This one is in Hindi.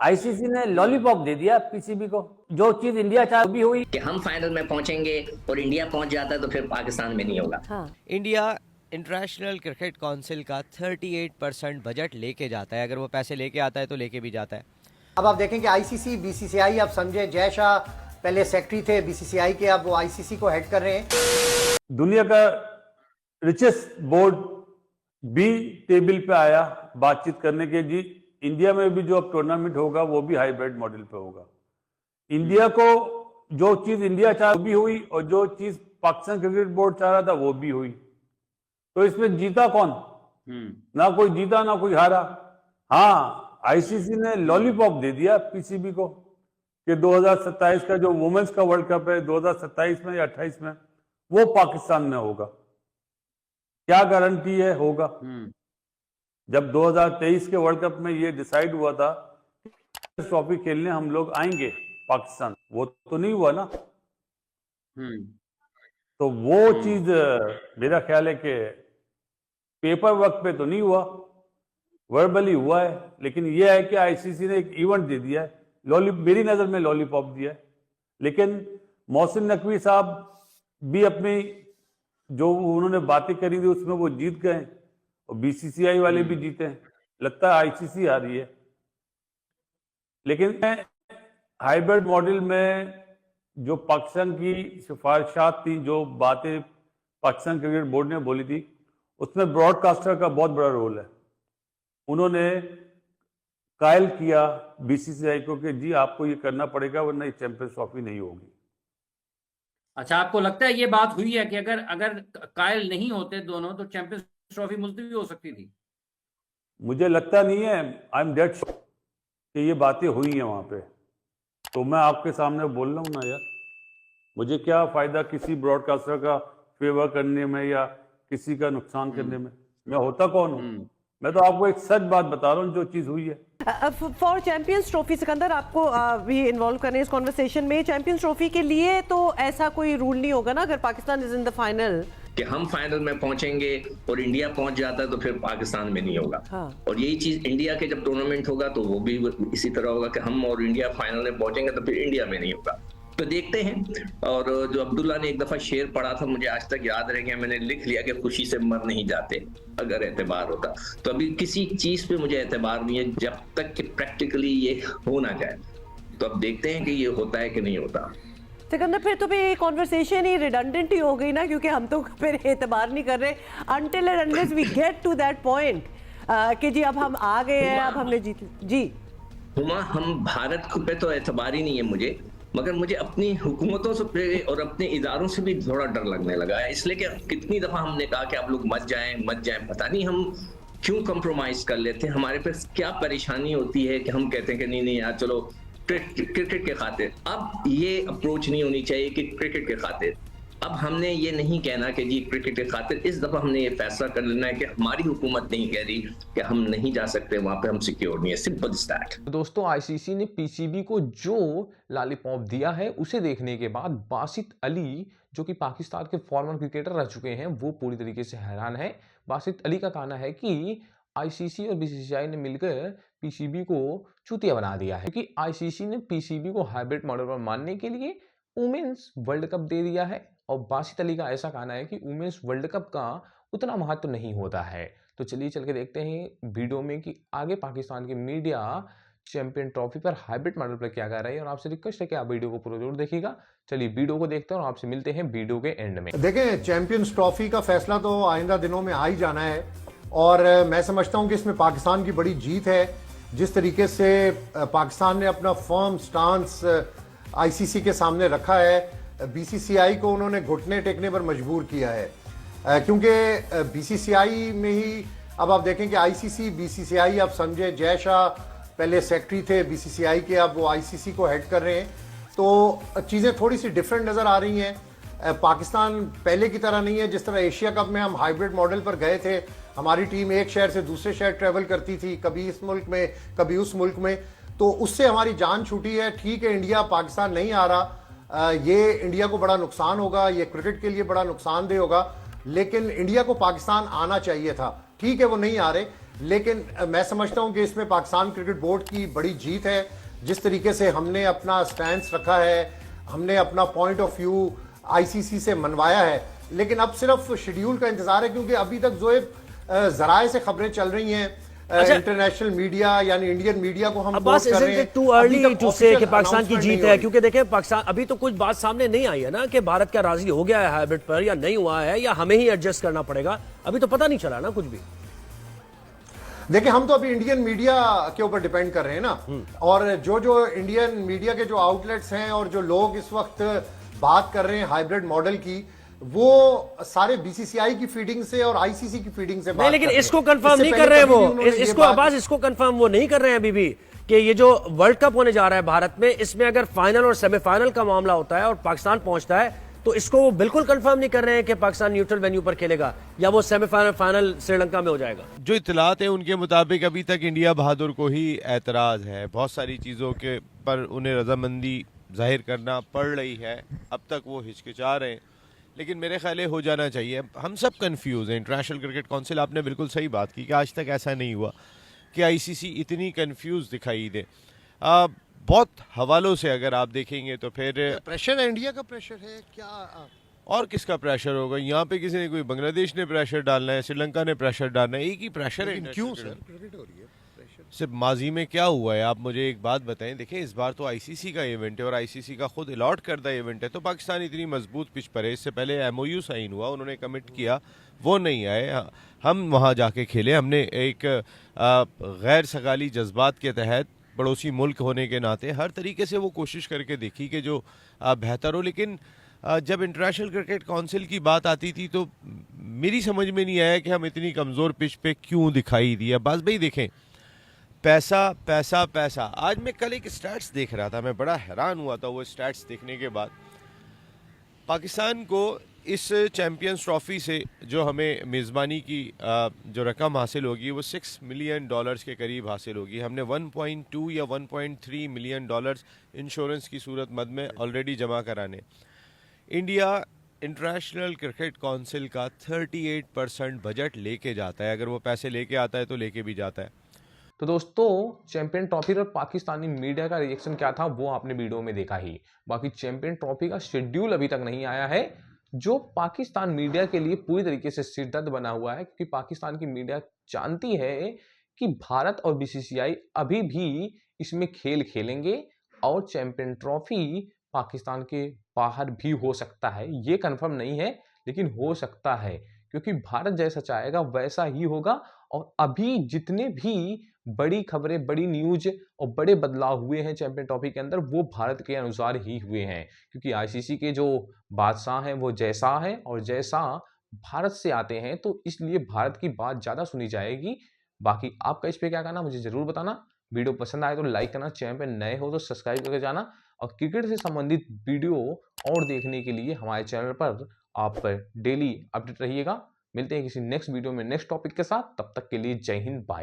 आईसीसी ने लॉलीपॉप दे दिया पीसीबी को। जो चीज इंडिया चाह भी हुई कि हम फाइनल में पहुंचेंगे और इंडिया पहुंच जाता है तो फिर पाकिस्तान में नहीं होगा। हाँ। इंडिया इंटरनेशनल क्रिकेट काउंसिल का 38% बजट लेके जाता है। अगर वो पैसे लेके आता है तो लेके भी जाता है। अब आप देखें कि आईसीसी बीसीसीआई, अब संजय जयशाह पहले सेक्रेटरी थे बीसीसीआई के, अब वो आईसीसी को हेड कर रहे हैं। दुनिया का रिचेस्ट बोर्ड भी टेबल पे आया बातचीत करने के। जी इंडिया में भी जो अब टूर्नामेंट होगा वो भी हाइब्रिड मॉडल पे होगा। इंडिया को जो चीज इंडिया चाह भी हुई और जो चीज पाकिस्तान क्रिकेट बोर्ड चाह रहा था वो भी हुई। तो इसमें जीता कौन? ना कोई जीता ना कोई हारा। हाँ, आईसीसी ने लॉलीपॉप दे दिया पीसीबी को कि 2027 का जो वुमेन्स का वर्ल्ड कप है 2027 में या 28 में वो पाकिस्तान में होगा। क्या गारंटी है होगा? जब 2023 के वर्ल्ड कप में ये डिसाइड हुआ था ट्रॉफी खेलने हम लोग आएंगे पाकिस्तान, वो तो नहीं हुआ ना। तो वो चीज मेरा ख्याल है कि पेपर वर्क पे तो नहीं हुआ, वर्बली हुआ है। लेकिन ये है कि आईसीसी ने एक इवेंट दे दिया है, मेरी नजर में लॉलीपॉप दिया है। लेकिन मोहसिन नकवी साहब भी अपनी जो उन्होंने बातें करी थी उसमें वो जीत गए और बीसीसीआई वाले भी जीते हैं। लगता है आईसीसी आ रही है। लेकिन हाइब्रिड मॉडल में जो पाकिस्तान की सिफारिशात थी, जो बातें पाकिस्तान क्रिकेट बोर्ड ने बोली थी, उसमें ब्रॉडकास्टर का बहुत बड़ा रोल है। उन्होंने कायल किया बीसीसीआई को कि जी आपको ये करना पड़ेगा वरना ये चैंपियंस ट्रॉफी नहीं होगी। अच्छा, आपको लगता है ये बात हुई है कि अगर अगर कायल नहीं होते दोनों तो चैंपियंस ट्रॉफी मुलतवी हो सकती थी? मुझे लगता नहीं है, आई एम डेट श्योर कि ये बातें हुई हैं वहां पे। तो मैं आपके सामने बोल रहा हूँ ना यार, मुझे क्या फायदा किसी ब्रॉडकास्टर का फेवर करने में या किसी का नुकसान करने में। मैं होता कौन हूँ? मैं तो आपको एक सच बात बता रहा हूँ जो चीज हुई है। फॉर चैंपियंस ट्रॉफी, सिकंदर आपको भी इन्वॉल्व करने इस कॉन्वर्सेशन में। चैंपियंस ट्रॉफी के लिए तो ऐसा कोई रूल नहीं होगा ना अगर Pakistan is in the final, कि हम फाइनल में पहुंचेंगे और इंडिया पहुंच जाता है तो फिर पाकिस्तान में नहीं होगा। हाँ। और यही चीज इंडिया के जब टूर्नामेंट होगा तो वो भी इसी तरह होगा कि हम और इंडिया फाइनल में पहुंचेंगे तो फिर इंडिया में नहीं होगा। तो देखते हैं। और जो अब्दुल्ला ने एक दफा शेर पढ़ा था, मुझे आज तक याद रह गया, मैंने लिख लिया कि खुशी से मर नहीं जाते अगर एतबार होता। तो अभी किसी चीज पे मुझे एतबार नहीं है जब तक कि प्रैक्टिकली ये हो ना जाए। तो अब देखते हैं कि ये होता है कि नहीं होता। सिकंदर फिर तो ये कॉन्वर्सेशन ही रिडंडेंट ही हो गई ना, क्योंकि हम तो फिर एतबार नहीं कर रहे until and unless we get to that point कि जी अब हम आ गए हैं, अब हमने जीत जी। हुमा, हम भारत पे तो एतबार ही नहीं है मुझे, मगर मुझे अपनी हुकूमतों से और अपने इदारों से भी थोड़ा डर लगने लगा है। इसलिए कि कितनी दफा हमने कहा कि आप लोग मत जाएं, पता नहीं हम क्यों कंप्रोमाइज कर लेते हैं। हमारे पास क्या परेशानी होती है कि हम कहते हैं कि नहीं यार चलो क्रिकेट के खातिर। अब ये अप्रोच नहीं होनी चाहिए कि क्रिकेट के खातिर। अब हमने ये नहीं कहना कि जी क्रिकेट के खातिर। इस दफा हमने ये फैसला कर लेना है कि हमारी हुकूमत नहीं कह रही कि हम नहीं जा सकते वहां पे, हम सिक्योर नहीं है। Simple is that. दोस्तों, आईसीसी ने पीसीबी को जो लॉलीपॉप दिया है उसे देखने के बाद बासित अली, जो कि पाकिस्तान के फॉर्मर क्रिकेटर रह चुके हैं, वो पूरी तरीके से हैरान है। बासित अली का कहना है कि आईसीसी और बीसीसीआई ने मिलकर पीसीबी को चूतिया बना दिया है, क्योंकि आईसीसी ने पीसीबी को हाइब्रिड मॉडल पर मानने के लिए वुमेन्स वर्ल्ड कप दे दिया है। और बासित अली का ऐसा कहना है कि वुमेन्स वर्ल्ड कप का उतना महत्व नहीं होता है। तो चलिए चल के देखते हैं वीडियो में कि आगे पाकिस्तान की मीडिया चैंपियन ट्रॉफी पर हाइब्रिड मॉडल पर क्या कह रही है। और आपसे रिक्वेस्ट है कि आप वीडियो को पूरा जरूर देखिएगा। चलिए वीडियो को देखते हैं और आपसे मिलते हैं वीडियो के एंड में। देखें, चैंपियंस ट्रॉफी का फैसला तो आइंदा दिनों में आ ही जाना है और मैं समझता हूं कि इसमें पाकिस्तान की बड़ी जीत है। जिस तरीके से पाकिस्तान ने अपना फर्म स्टांस आईसीसी के सामने रखा है, बीसीसीआई को उन्होंने घुटने टेकने पर मजबूर किया है, क्योंकि बीसीसीआई में ही अब आप देखें कि आईसीसी बीसीसीआई, अब संजय जयशाह पहले सेक्रेटरी थे बीसीसीआई के, अब वो आईसीसी को हेड कर रहे हैं। तो चीज़ें थोड़ी सी डिफरेंट नज़र आ रही हैं। पाकिस्तान पहले की तरह नहीं है जिस तरह एशिया कप में हम हाइब्रिड मॉडल पर गए थे। हमारी टीम एक शहर से दूसरे शहर ट्रेवल करती थी, कभी इस मुल्क में कभी उस मुल्क में, तो उससे हमारी जान छूटी है। ठीक है, इंडिया पाकिस्तान नहीं आ रहा, ये इंडिया को बड़ा नुकसान होगा, ये क्रिकेट के लिए बड़ा नुकसानदेह होगा, लेकिन इंडिया को पाकिस्तान आना चाहिए था। ठीक है, वो नहीं आ रहे, लेकिन मैं समझता हूं कि इसमें पाकिस्तान क्रिकेट बोर्ड की बड़ी जीत है। जिस तरीके से हमने अपना स्टैंड रखा है, हमने अपना पॉइंट ऑफ व्यू आईसीसी से मनवाया है, लेकिन अब सिर्फ शेड्यूल का इंतजार है, क्योंकि अभी तक जो जराए से खबरें चल रही हैं, इंटरनेशनल मीडिया यानी इंडियन मीडिया को हम अब्बास, कोट कर रहे isn't हैं, it too अभी early तक to say official कि पाकिस्तान की announcement जीत नहीं हो है? रही। क्योंकि देखिए पाकिस्तान अभी तो कुछ बात सामने नहीं आई है ना कि भारत क्या राजी हो गया है हाइब्रिड पर या नहीं हुआ है, या हमें ही एडजस्ट करना पड़ेगा। अभी तो पता नहीं चला ना कुछ भी। देखिए, हम तो अभी इंडियन मीडिया के ऊपर डिपेंड कर रहे हैं ना, और जो इंडियन मीडिया के जो आउटलेट्स हैं और जो लोग इस वक्त बात कर रहे हैं हाइब्रिड मॉडल की, वो सारे बीसीसीआई की फीडिंग से और आईसीसी की फीडिंग से नहीं, बात लेकिन कर रहे हैं। इसको कंफर्म इससे नहीं पहले कर रहे हैं कभी भी वो, उन्होंने ये इसको बात- अब्बास इसको कंफर्म वो नहीं कर रहे हैं अभी भी कि ये जो वर्ल्ड कप होने जा रहा है भारत में, इसमें अगर फाइनल और सेमीफाइनल का मामला होता है और पाकिस्तान पहुंचता है तो इसको वो बिल्कुल कंफर्म नहीं कर रहे हैं कि पाकिस्तान न्यूट्रल वेन्यू पर खेलेगा या वो सेमीफाइनल फाइनल श्रीलंका में हो जाएगा। जो इतलात है उनके मुताबिक अभी तक इंडिया बहादुर को ही एतराज़ है, बहुत सारी चीज़ों के पर उन्हें रजामंदी जाहिर करना पड़ रही है। अब तक वो हिचकिचा रहे हैं, लेकिन मेरे ख्याल हो जाना चाहिए। हम सब कंफ्यूज हैं। इंटरनेशनल क्रिकेट काउंसिल, आपने बिल्कुल सही बात की कि आज तक ऐसा नहीं हुआ कि आईसीसी इतनी कंफ्यूज दिखाई दे। बहुत हवालों से अगर आप देखेंगे तो फिर प्रेशर है, इंडिया का प्रेशर है क्या? और किसका प्रेशर होगा? यहाँ पे किसी ने, कोई बांग्लादेश ने प्रेशर डालना है, श्रीलंका ने प्रेशर डालना है, एक ही प्रेशर है। क्यों सर क्रिकेट हो रही है? सिर्फ माजी में क्या हुआ है, आप मुझे एक बात बताएं। देखिए, इस बार तो आईसीसी का इवेंट है और आईसीसी का खुद अलॉट करदा इवेंट है, तो पाकिस्तान इतनी मजबूत पिच पर है। इससे पहले एमओयू साइन हुआ, उन्होंने कमिट किया, वो नहीं आए, हम वहाँ जाके खेले। हमने एक गैर सगाली जज्बात के तहत पड़ोसी मुल्क होने के नाते हर तरीके से वो कोशिश करके देखी कि जो बेहतर हो। लेकिन जब इंटरनेशनल क्रिकेट काउंसिल की बात आती थी तो मेरी समझ में नहीं आया कि हम इतनी कमज़ोर पिच पे क्यों दिखाई दिया। बस भाई देखें, पैसा पैसा पैसा। आज मैं कल एक स्टैट्स देख रहा था, मैं बड़ा हैरान हुआ था वो स्टैट्स देखने के बाद। पाकिस्तान को इस चैम्पियंस ट्रॉफी से जो हमें मेज़बानी की जो रकम हासिल होगी वो $6 मिलियन के करीब हासिल होगी। हमने 1.2 या 1.3 मिलियन डॉलर्स इंश्योरेंस की सूरत मद में ऑलरेडी जमा कराने। इंडिया इंटरनेशनल क्रिकेट काउंसिल का 38% बजट लेके जाता है। अगर वो पैसे लेके आता है तो लेके भी जाता है। तो दोस्तों, चैंपियन ट्रॉफी पर पाकिस्तानी मीडिया का रिएक्शन क्या था वो आपने वीडियो में देखा ही। बाकी चैंपियन ट्रॉफी का शेड्यूल अभी तक नहीं आया है, जो पाकिस्तान मीडिया के लिए पूरी तरीके से सिरदर्द बना हुआ है, क्योंकि पाकिस्तान की मीडिया जानती है कि भारत और बीसीसीआई अभी भी इसमें खेल खेलेंगे और चैंपियन ट्रॉफी पाकिस्तान के बाहर भी हो सकता है। ये कंफर्म नहीं है, लेकिन हो सकता है, क्योंकि भारत जैसा चाहेगा वैसा ही होगा। और अभी जितने भी बड़ी खबरें, बड़ी न्यूज और बड़े बदलाव हुए हैं चैंपियन ट्रॉफी के अंदर, वो भारत के अनुसार ही हुए हैं, क्योंकि आईसीसी के जो बादशाह हैं वो जैसा है और जैसा भारत से आते हैं, तो इसलिए भारत की बात ज़्यादा सुनी जाएगी। बाकी आपका इस पे क्या कहना मुझे ज़रूर बताना। वीडियो पसंद आए तो लाइक करना, चैनल पे नए हो तो सब्सक्राइब करके जाना, और क्रिकेट से संबंधित वीडियो और देखने के लिए हमारे चैनल पर आप डेली अपडेट रहिएगा। मिलते हैं किसी नेक्स्ट वीडियो में नेक्स्ट टॉपिक के साथ, तब तक के लिए जय हिंद, बाय।